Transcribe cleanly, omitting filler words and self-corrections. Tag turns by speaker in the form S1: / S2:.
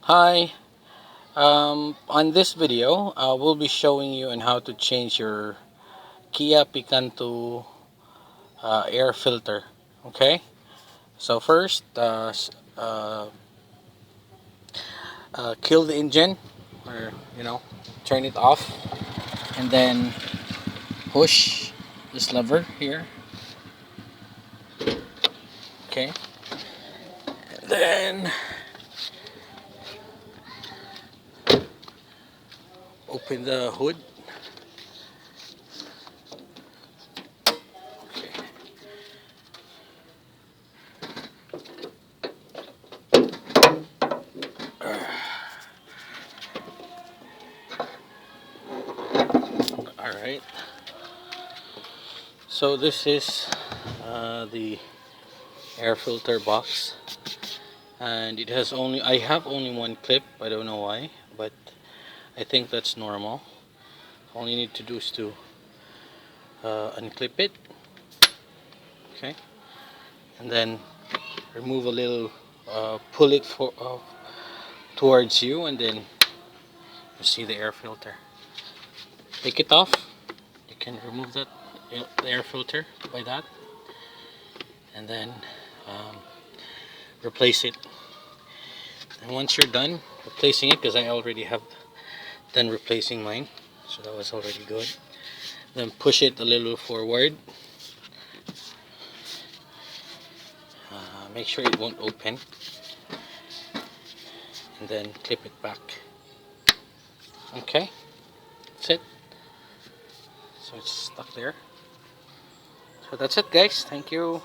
S1: Hi, on this video, we'll be showing you on how to change your KIA Picanto air filter. Okay, so first, kill the engine, or turn it off, and then push this lever here. Okay, and then open the hood. All right. So this is the air filter box, and it has only I have only one clip. I don't know why, but I think that's normal. All you need to do is to unclip it, okay, and then remove a little, pull it towards you, and then you see the air filter. Take it off. You can remove the air filter by that, and then replace it. And once you're done replacing it, because I already have done replacing mine, so that was already good, then push it a little forward. Make sure it won't open, and then clip it back. Okay, that's it. So it's stuck there. So that's it, guys. Thank you.